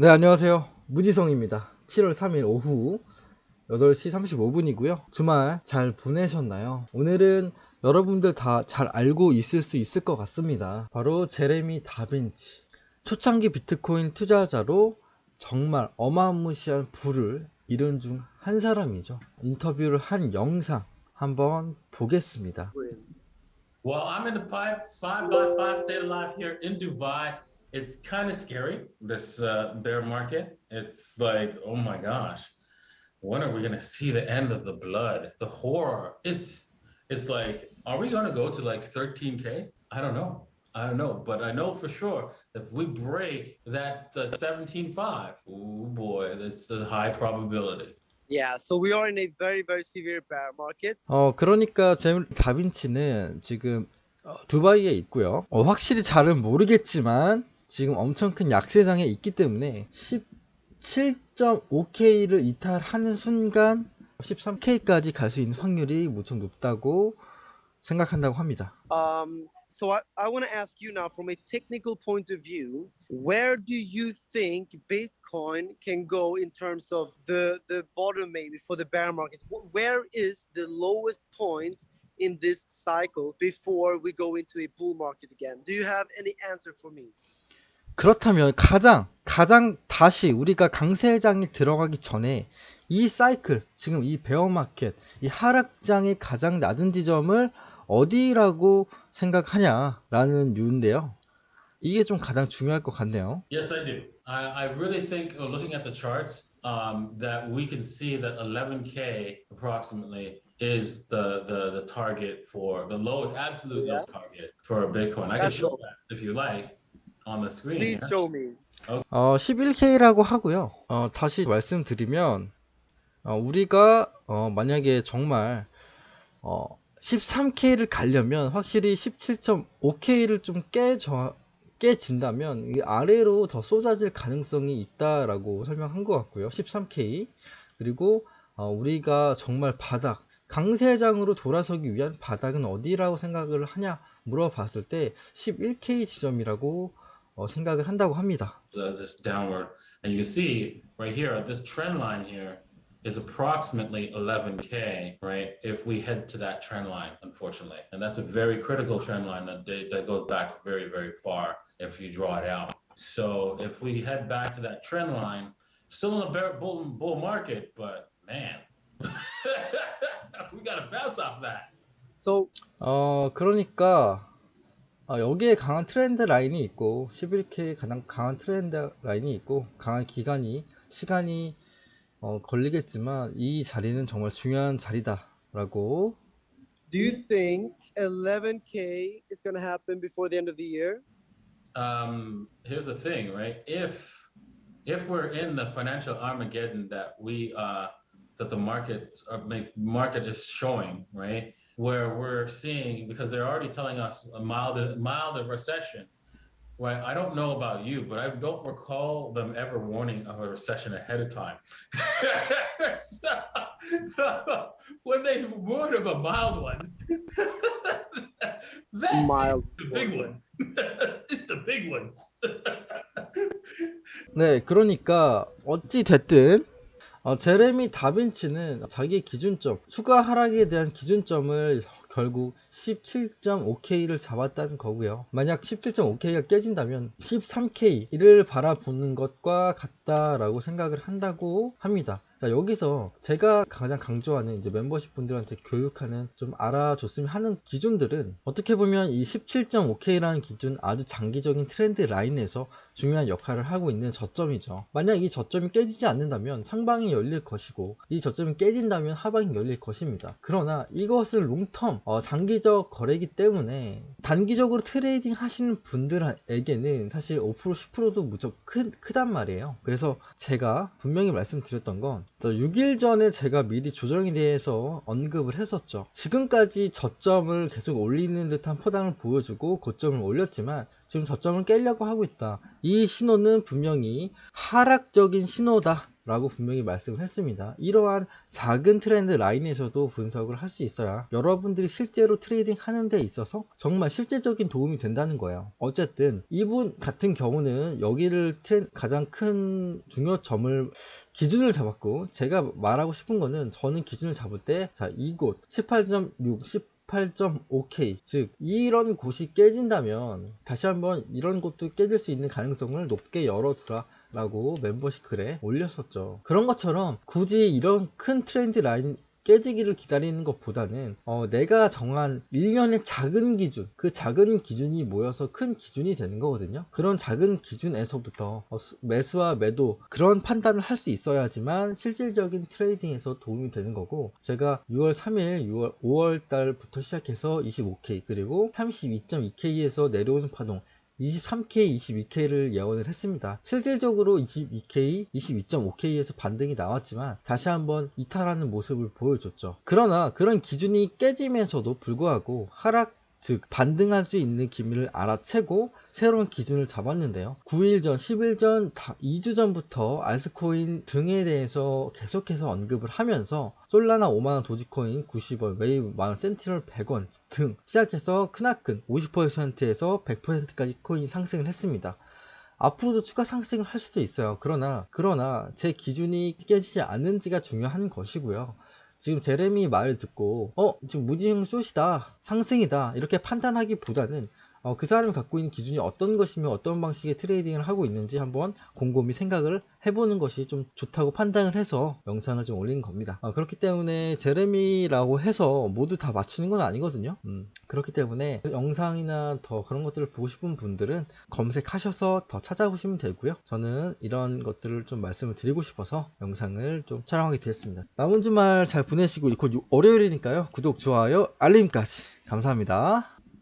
네, 안녕하세요. 무지성입니다. 7월 3일 오후 8시 35분이고요. 주말 잘 보내셨나요? 오늘은 여러분들 다 잘 알고 있을 수 있을 것 같습니다. 바로 제레미 다빈치. 초창기 비트코인 투자자로 정말 어마무시한 부를 이룬 중 한 사람이죠. 인터뷰를 한 영상 한번 보겠습니다. Well, I'm in the five by five state of life here in Dubai. It's kind of scary, this bear market. It's like, oh my gosh, when are we going to see the end of the blood, the horror? It's like, are we going to go to like 13K? I don't know. I don't know, but I know for sure that if we break that 17.5, oh boy, that's a high probability. Yeah, so we are in a very, very severe bear market. 그러니까 제레미 다빈치는 지금 두바이에 있고요. 확실히 잘은 모르겠지만 지금 엄청 큰 약세장에 있기 때문에 17.5K를 이탈하는 순간 13K까지 갈 수 있는 확률이 무척 높다고 생각한다고 합니다. So I want to ask you now, from a technical point of view, where do you think Bitcoin can go in terms of the bottom, maybe for the bear market? Where is the lowest point in this cycle before we go into a bull market again? Do you have any answer for me? 그렇다면 가장 다시 우리가 강세장에 들어가기 전에 이 사이클, 지금 이 베어마켓, 이 하락장의 가장 낮은 지점을 어디라고 생각하냐라는 이유인데요. 이게 좀 가장 중요할 것 같네요. Yes, I do. I really think, looking at the charts, that we can see that 11K approximately is the target for the lowest, absolute low target for Bitcoin. I can show that if you like on the screen. Please show me. 11K라고 하고요. 다시 말씀드리면 우리가 만약에 정말 13K를 가려면 확실히 17.5K를 좀 깨진다면 이 아래로 더 쏟아질 가능성이 있다라고 설명한 것 같고요. 13K 그리고 우리가 정말 바닥 강세장으로 돌아서기 위한 바닥은 어디라고 생각을 하냐 물어봤을 때 11K 지점이라고 생각을 한다고 합니다. This downward, and you see right here, this trend line here is approximately 11K, right? If we head to that trend line, unfortunately, and that's a very critical trend line that goes back very, very far if you draw it out. So if we head back to that trend line, still in a bull market, but man, we got to bounce off that. So 그러니까 여기에 강한 트렌드 라인이 있고 11K 가장 강한 트렌드 라인이 있고 강한 시간이 걸리겠지만 이 자리는 정말 중요한 자리다라고. do you think 11K is going to happen before the end of the year? Here's the thing, right? If we're in the financial Armageddon that that the market is showing, right? Where we're seeing, because they're already telling us a milder recession. Right? I don't know about you, but I don't recall them ever warning of a recession ahead of time. So, when they warn of a mild one, that Mild. is the big one. It's the big one. 네, 그러니까 어찌 됐든 제레미 다빈치는 자기의 기준점, 추가 하락에 대한 기준점을 결국 17.5K를 잡았다는 거고요. 만약 17.5K가 깨진다면 13K를 바라보는 것과 같다라고 생각을 한다고 합니다. 자, 여기서 제가 가장 강조하는 이제 멤버십 분들한테 교육하는, 좀 알아줬으면 하는 기준들은, 어떻게 보면 이 17.5K라는 기준, 아주 장기적인 트렌드 라인에서 중요한 역할을 하고 있는 저점이죠. 만약 이 저점이 깨지지 않는다면 상방이 열릴 것이고, 이 저점이 깨진다면 하방이 열릴 것입니다. 그러나 이것은 롱텀, 장기적 거래이기 때문에 단기적으로 트레이딩 하시는 분들에게는 사실 5% 10%도 무척 크단 말이에요. 그래서 제가 분명히 말씀드렸던 건, 6일 전에 제가 미리 조정에 대해서 언급을 했었죠. 지금까지 저점을 계속 올리는 듯한 포장을 보여주고 고점을 올렸지만 지금 저점을 깨려고 하고 있다. 이 신호는 분명히 하락적인 신호다 라고 분명히 말씀을 했습니다. 이러한 작은 트렌드 라인에서도 분석을 할 수 있어야 여러분들이 실제로 트레이딩 하는 데 있어서 정말 실질적인 도움이 된다는 거예요. 어쨌든 이분 같은 경우는 여기를 가장 큰 중요점을 기준을 잡았고, 제가 말하고 싶은 거는 저는 기준을 잡을 때 자, 이곳 18.6, 18.5K, 즉 이런 곳이 깨진다면 다시 한번 이런 곳도 깨질 수 있는 가능성을 높게 열어두라 라고 멤버십 글에 올렸었죠. 그런 것처럼 굳이 이런 큰 트렌드 라인 깨지기를 기다리는 것보다는 내가 정한 일련의 작은 기준, 그 작은 기준이 모여서 큰 기준이 되는 거거든요. 그런 작은 기준에서부터 매수와 매도 그런 판단을 할 수 있어야지만 실질적인 트레이딩에서 도움이 되는 거고, 제가 6월 3일, 5월 달부터 시작해서 25K 그리고 32.2K에서 내려오는 파동 23K, 22K를 예언을 했습니다. 실질적으로 22K, 22.5K에서 반등이 나왔지만 다시 한번 이탈하는 모습을 보여줬죠. 그러나 그런 기준이 깨지면서도 불구하고 하락, 즉 반등할 수 있는 기미를 알아채고 새로운 기준을 잡았는데요. 9일 전, 10일 전, 2주 전부터 알트코인 등에 대해서 계속해서 언급을 하면서 솔라나 5만원, 도지코인 90원, 웨이브 만원, 센티널 100원 등 시작해서 크나큰 50%에서 100%까지 코인이 상승을 했습니다. 앞으로도 추가 상승을 할 수도 있어요. 그러나 제 기준이 깨지지 않는지가 중요한 것이고요. 지금 제레미 말 듣고 지금 무지성 숏이다, 상승이다 이렇게 판단하기보다는 그 사람이 갖고 있는 기준이 어떤 것이며 어떤 방식의 트레이딩을 하고 있는지 한번 곰곰이 생각을 해보는 것이 좀 좋다고 판단을 해서 영상을 좀 올린 겁니다. 그렇기 때문에 제레미라고 해서 모두 다 맞추는 건 아니거든요. 그렇기 때문에 영상이나 더 그런 것들을 보고 싶은 분들은 검색하셔서 더 찾아보시면 되고요. 저는 이런 것들을 좀 말씀을 드리고 싶어서 영상을 좀 촬영하게 되었습니다. 남은 주말 잘 보내시고 곧 월요일이니까요. 구독, 좋아요, 알림까지 감사합니다.